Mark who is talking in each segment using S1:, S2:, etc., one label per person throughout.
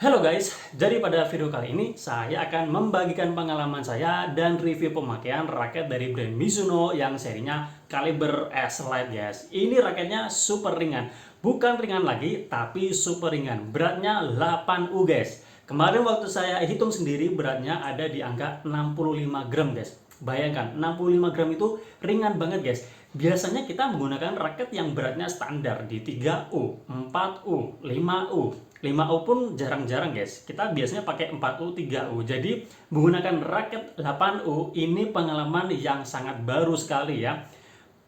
S1: Halo guys, jadi pada video kali ini saya akan membagikan pengalaman saya dan review pemakaian raket dari brand Mizuno yang serinya Caliber S-Lite guys. Ini raketnya super ringan, bukan ringan lagi tapi super ringan, beratnya 8U guys. Kemarin waktu saya hitung sendiri beratnya ada di angka 65 gram guys. Bayangkan 65 gram itu ringan banget guys. Biasanya kita menggunakan raket yang beratnya standar di 3U, 4U, 5U. 5U pun jarang-jarang guys. Kita biasanya pakai 4U, 3U. Jadi menggunakan raket 8U ini pengalaman yang sangat baru sekali ya.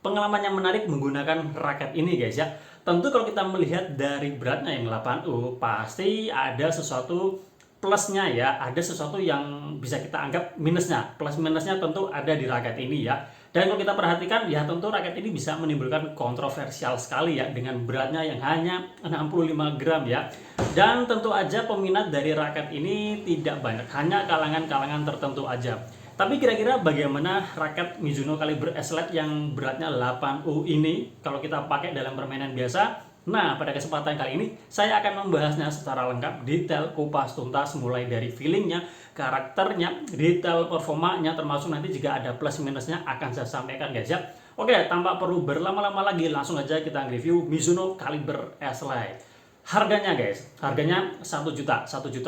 S1: Pengalaman yang menarik menggunakan raket ini guys ya. Tentu kalau kita melihat dari beratnya yang 8U pasti ada sesuatu plusnya ya, ada sesuatu yang bisa kita anggap minusnya. Plus minusnya tentu ada di raket ini ya. Dan kalau kita perhatikan ya tentu raket ini bisa menimbulkan kontroversial sekali ya dengan beratnya yang hanya 65 gram ya. Dan tentu aja peminat dari raket ini tidak banyak, hanya kalangan-kalangan tertentu aja. Tapi kira-kira bagaimana raket Mizuno Caliber S-Lite yang beratnya 8U ini kalau kita pakai dalam permainan biasa? Nah, pada kesempatan kali ini saya akan membahasnya secara lengkap, detail, kupas tuntas, mulai dari feelingnya, karakternya, detail performanya, termasuk nanti jika ada plus minusnya akan saya sampaikan guys ya. Oke, tanpa perlu berlama-lama lagi, langsung aja kita review Mizuno Caliber S-Lite. Harganya guys, harganya 1 juta, 1.050.000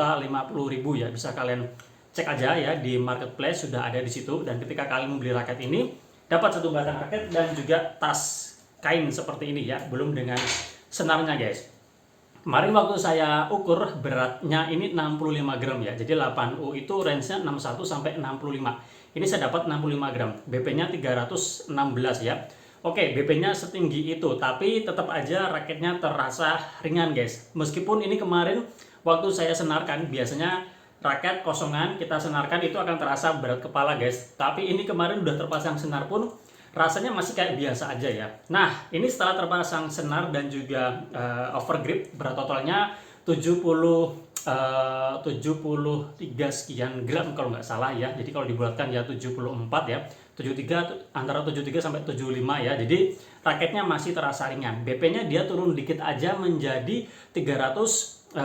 S1: ya, bisa kalian cek aja ya di marketplace sudah ada di situ. Dan ketika kalian membeli raket ini dapat satu batang raket dan juga tas kain seperti ini ya, belum dengan senarnya guys. Kemarin waktu saya ukur beratnya ini 65 gram ya. Jadi 8U itu range-nya 61 sampai 65. Ini saya dapat 65 gram. BP-nya 316 ya. Oke, BP-nya setinggi itu, tapi tetap aja raketnya terasa ringan guys. Meskipun ini kemarin waktu saya senarkan, biasanya raket kosongan kita senarkan itu akan terasa berat kepala guys. Tapi ini kemarin udah terpasang senar pun rasanya masih kayak biasa aja ya. Nah, ini setelah terpasang senar dan juga overgrip, berat totalnya 73 sekian gram kalau nggak salah ya. Jadi kalau dibulatkan ya 74 ya. 73 antara 73 sampai 75 ya. Jadi raketnya masih terasa ringan. BP-nya dia turun dikit aja menjadi 313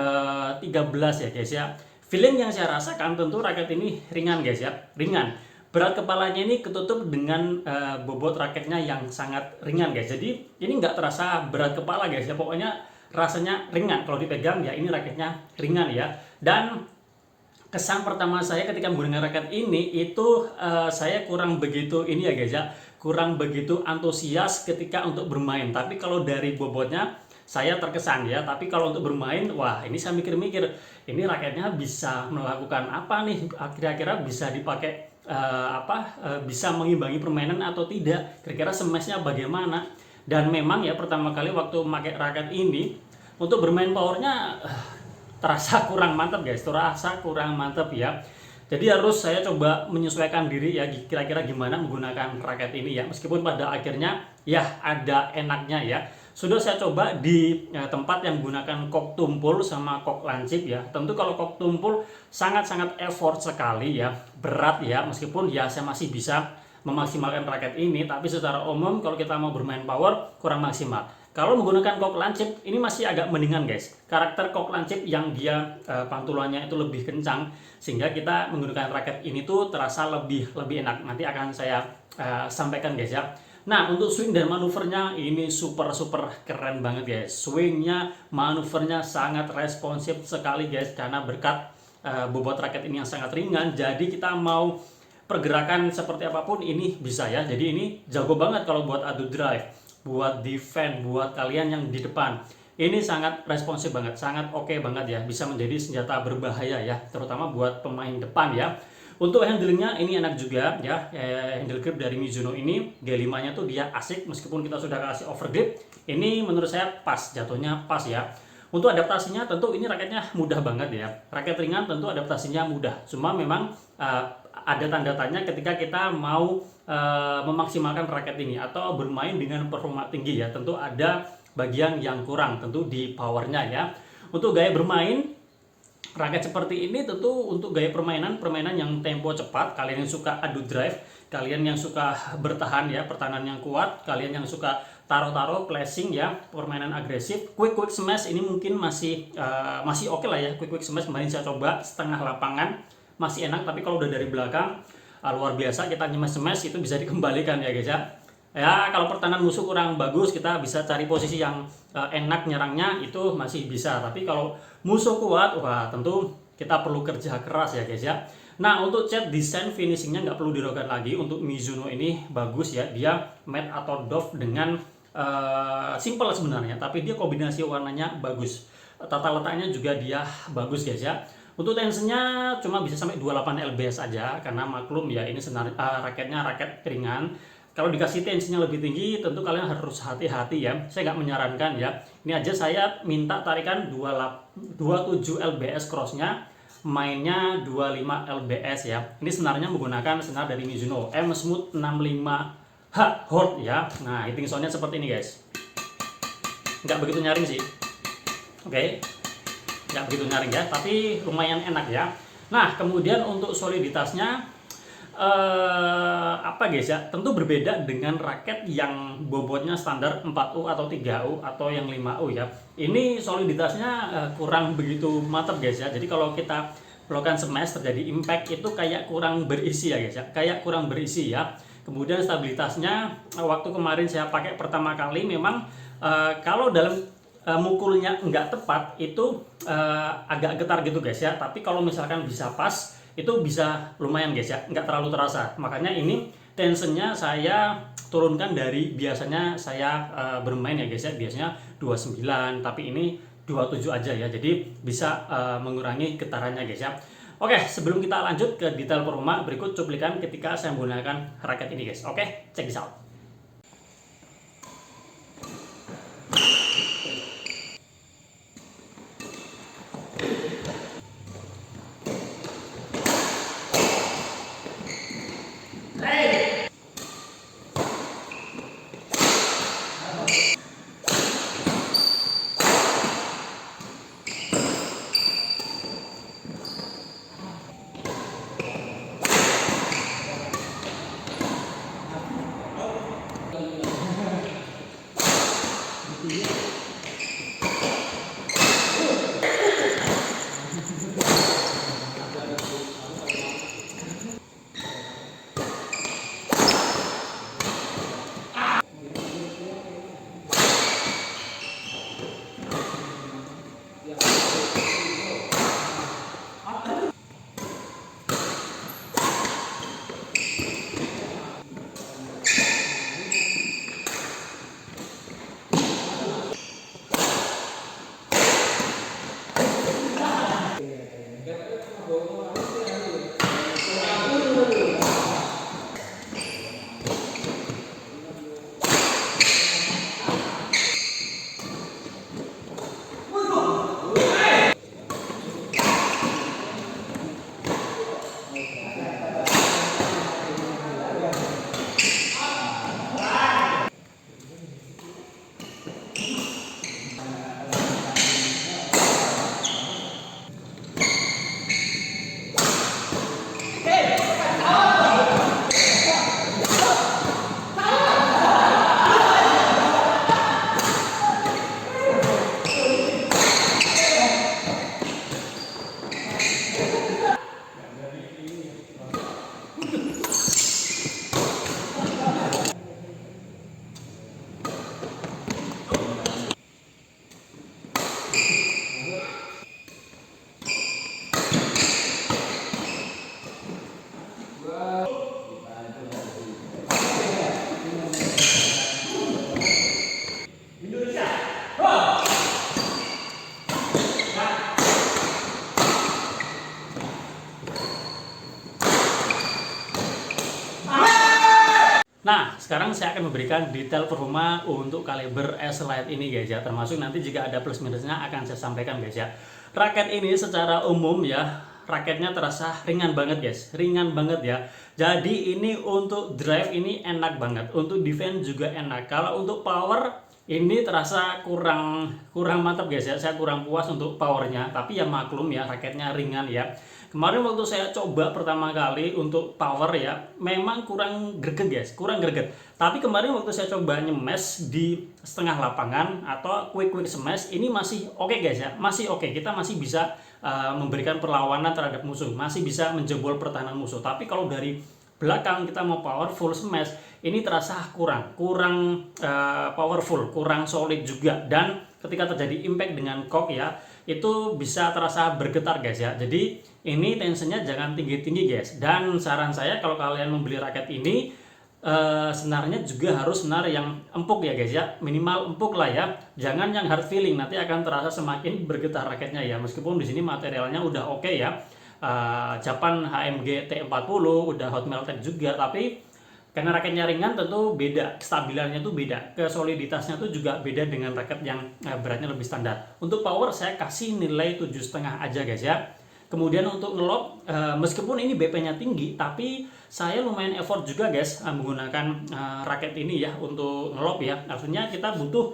S1: ya guys ya. Feeling yang saya rasakan tentu raket ini ringan guys ya. Ringan. Berat kepalanya ini ketutup dengan bobot raketnya yang sangat ringan guys. Jadi ini nggak terasa berat kepala guys ya. Pokoknya rasanya ringan. Kalau dipegang ya ini raketnya ringan ya. Dan kesan pertama saya ketika menggunakan raket ini itu saya kurang begitu ini ya guys ya. Kurang begitu antusias ketika untuk bermain. Tapi kalau dari bobotnya saya terkesan ya. Tapi kalau untuk bermain, wah ini saya mikir-mikir ini raketnya bisa melakukan apa nih? Kira-kira bisa dipakai bisa mengimbangi permainan atau tidak, kira-kira smashnya bagaimana. Dan memang ya pertama kali waktu memakai raket ini untuk bermain powernya terasa kurang mantap guys, terasa kurang mantap ya. Jadi harus saya coba menyesuaikan diri ya, kira-kira gimana menggunakan raket ini ya. Meskipun pada akhirnya ya ada enaknya ya. Sudah saya coba di tempat yang menggunakan kok tumpul sama kok lancip ya. Tentu kalau kok tumpul sangat-sangat effort sekali ya, berat ya. Meskipun ya saya masih bisa memaksimalkan raket ini, tapi secara umum kalau kita mau bermain power kurang maksimal. Kalau menggunakan kok lancip ini masih agak mendingan guys. Karakter kok lancip yang dia pantulannya itu lebih kencang, sehingga kita menggunakan raket ini tuh terasa lebih enak. Nanti akan saya sampaikan guys ya. Nah, untuk swing dan manuvernya ini super keren banget guys. Swingnya, manuvernya sangat responsif sekali guys, karena berkat bobot raket ini yang sangat ringan. Jadi kita mau pergerakan seperti apapun ini bisa ya. Jadi ini jago banget kalau buat adu drive, buat defense, buat kalian yang di depan. Ini sangat responsif banget, sangat oke banget ya. Bisa menjadi senjata berbahaya ya, terutama buat pemain depan ya. Untuk handlingnya ini enak juga ya, handle grip dari Mizuno ini G5 nya tuh dia asik, meskipun kita sudah kasih overgrip, ini menurut saya pas, jatuhnya pas ya. Untuk adaptasinya tentu ini raketnya mudah banget ya, raket ringan tentu adaptasinya mudah, cuma memang ada tanda tanya ketika kita mau memaksimalkan raket ini atau bermain dengan performa tinggi ya. Tentu ada bagian yang kurang tentu di powernya ya. Untuk gaya bermain raket seperti ini tentu untuk gaya permainan yang tempo cepat, kalian yang suka adu drive, kalian yang suka bertahan ya, pertahanan yang kuat, kalian yang suka taruh-taruh, flashing ya, permainan agresif. Quick smash ini mungkin masih oke lah ya. Quick smash kemarin saya coba setengah lapangan masih enak, tapi kalau udah dari belakang luar biasa, kita smash itu bisa dikembalikan ya guys ya. Ya kalau pertahanan musuh kurang bagus, kita bisa cari posisi yang enak nyerangnya, itu masih bisa. Tapi kalau musuh kuat, wah tentu kita perlu kerja keras ya guys ya. Nah untuk cat desain finishingnya nggak perlu diragukan lagi. Untuk Mizuno ini bagus ya, dia matte atau doff dengan simple sebenarnya, tapi dia kombinasi warnanya bagus, tata letaknya juga dia bagus guys ya. Untuk tensionnya cuma bisa sampai 28 lbs aja, karena maklum ya ini raketnya raket ringan. Kalau dikasih tensinya lebih tinggi, tentu kalian harus hati-hati ya. Saya nggak menyarankan ya. Ini aja saya minta tarikan 27 lbs crossnya, mainnya 25 lbs ya. Ini senarnya menggunakan senar dari Mizuno M Smooth 65H Hold ya. Nah hitting soundnya seperti ini guys, nggak begitu nyaring sih, oke, nggak begitu nyaring ya, tapi lumayan enak ya. Nah kemudian untuk soliditasnya apa guys ya, tentu berbeda dengan raket yang bobotnya standar 4U atau 3U atau yang 5U ya. Ini soliditasnya kurang begitu mantap guys ya. Jadi kalau kita melakukan smash terjadi impact itu kayak kurang berisi ya guys ya, kayak kurang berisi ya. Kemudian stabilitasnya waktu kemarin saya pakai pertama kali memang kalau dalam mukulnya nggak tepat itu agak getar gitu guys ya. Tapi kalau misalkan bisa pas, itu bisa lumayan guys ya, nggak terlalu terasa. Makanya ini tensionnya saya turunkan dari biasanya saya bermain ya guys ya, biasanya 29, tapi ini 27 aja ya, jadi bisa mengurangi getarannya guys ya. Oke, sebelum kita lanjut ke detail performa, berikut cuplikan ketika saya menggunakan raket ini guys. Oke, check this out. Nah, sekarang saya akan memberikan detail performa untuk kaliber S-Lite ini guys ya. Termasuk nanti jika ada plus minusnya akan saya sampaikan guys ya. Raket ini secara umum ya, raketnya terasa ringan banget guys, ringan banget ya. Jadi ini untuk drive ini enak banget, untuk defense juga enak. Kalau untuk power ini terasa kurang kurang mantap guys ya. Saya kurang puas untuk powernya, tapi ya maklum ya, raketnya ringan ya. Kemarin waktu saya coba pertama kali untuk power ya, memang kurang greget guys, kurang greget. Tapi kemarin waktu saya coba nyemes di setengah lapangan atau quick smash, ini masih oke guys ya, masih oke. Kita masih bisa memberikan perlawanan terhadap musuh, masih bisa menjebol pertahanan musuh. Tapi kalau dari belakang kita mau power full smash, ini terasa kurang powerful, kurang solid juga. Dan ketika terjadi impact dengan kok ya, itu bisa terasa bergetar guys ya. Jadi ini tensionnya jangan tinggi-tinggi guys. Dan saran saya kalau kalian membeli raket ini, senarnya juga harus senar yang empuk ya guys ya, minimal empuk lah ya, jangan yang hard feeling, nanti akan terasa semakin bergetar raketnya ya. Meskipun di sini materialnya udah oke ya, Japan HMG T40 udah hot melted juga, tapi karena raketnya ringan tentu beda, kestabilannya tuh beda, kesoliditasnya tuh juga beda dengan raket yang beratnya lebih standar. Untuk power saya kasih nilai 7,5 aja guys ya. Kemudian untuk ngelob, meskipun ini BP-nya tinggi, tapi saya lumayan effort juga guys menggunakan raket ini ya untuk ngelob ya. Artinya kita butuh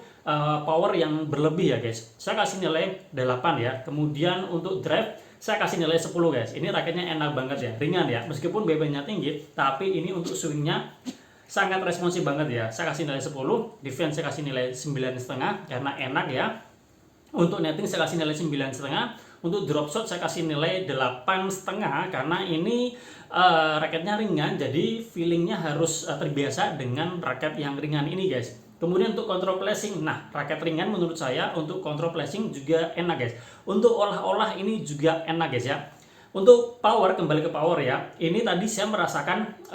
S1: power yang berlebih ya guys. Saya kasih nilai 8 ya. Kemudian untuk drive saya kasih nilai 10 guys. Ini raketnya enak banget ya, ringan ya. Meskipun BP-nya tinggi, tapi ini untuk swingnya sangat responsif banget ya. Saya kasih nilai 10. Defense saya kasih nilai 9,5 karena enak ya. Untuk netting saya kasih nilai 9,5. Untuk drop shot saya kasih nilai 8,5 karena ini raketnya ringan, jadi feelingnya harus terbiasa dengan raket yang ringan ini guys. Kemudian untuk control flashing, nah raket ringan menurut saya untuk control flashing juga enak guys. Untuk olah-olah ini juga enak guys ya. Untuk power, kembali ke power ya, ini tadi saya merasakan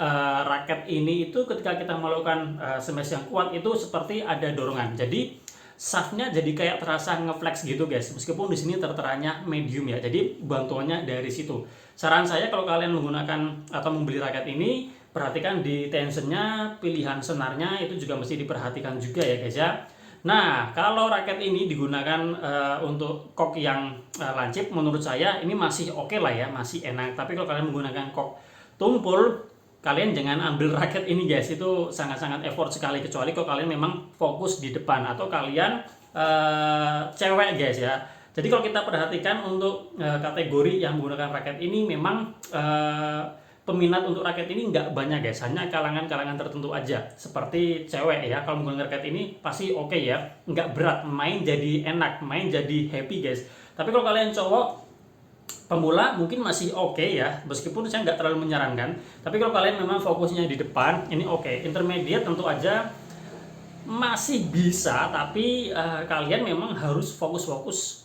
S1: raket ini itu ketika kita melakukan smash yang kuat itu seperti ada dorongan. Jadi shaftnya jadi kayak terasa ngeflex gitu guys, meskipun di sini terteranya medium ya, jadi bantuannya dari situ. Saran saya kalau kalian menggunakan atau membeli raket ini, perhatikan di tensionnya, pilihan senarnya itu juga mesti diperhatikan juga ya guys ya. Nah kalau raket ini digunakan untuk kok yang lancip, menurut saya ini masih oke lah ya, masih enak. Tapi kalau kalian menggunakan kok tumpul, kalian jangan ambil raket ini guys, itu sangat-sangat effort sekali, kecuali kalau kalian memang fokus di depan atau kalian cewek guys ya. Jadi kalau kita perhatikan untuk kategori yang menggunakan raket ini, memang peminat untuk raket ini nggak banyak guys, hanya kalangan-kalangan tertentu aja seperti cewek ya. Kalau menggunakan raket ini pasti oke ya, nggak berat, main jadi enak, main jadi happy guys. Tapi kalau kalian cowok pemula mungkin masih oke ya, meskipun saya nggak terlalu menyarankan. Tapi kalau kalian memang fokusnya di depan, ini oke. Intermediate tentu aja masih bisa, tapi kalian memang harus fokus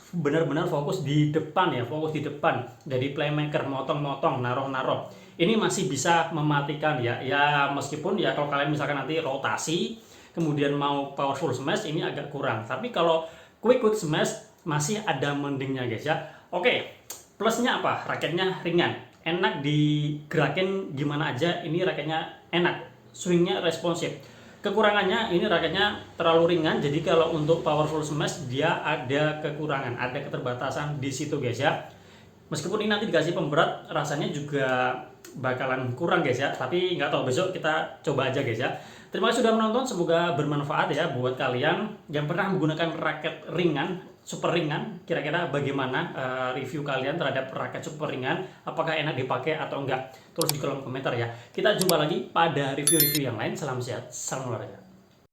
S1: benar-benar fokus di depan ya, fokus di depan. Jadi playmaker, motong-motong, naruh-naruh, ini masih bisa mematikan ya. Ya meskipun ya kalau kalian misalkan nanti rotasi, kemudian mau powerful smash, ini agak kurang. Tapi kalau quick smash masih ada mendingnya guys ya. Oke. Plusnya apa? Raketnya ringan, enak digerakin gimana aja, ini raketnya enak, swingnya responsif. Kekurangannya ini raketnya terlalu ringan, jadi kalau untuk powerful smash dia ada kekurangan, ada keterbatasan di situ guys ya. Meskipun ini nanti dikasih pemberat, rasanya juga bakalan kurang guys ya, tapi nggak tahu, besok kita coba aja guys ya. Terima kasih sudah menonton, semoga bermanfaat ya buat kalian yang pernah menggunakan raket ringan, super ringan. Kira-kira bagaimana review kalian terhadap raket super ringan, apakah enak dipakai atau enggak? Tulis di kolom komentar ya. Kita jumpa lagi pada review-review yang lain. Salam sehat, salam olahraga.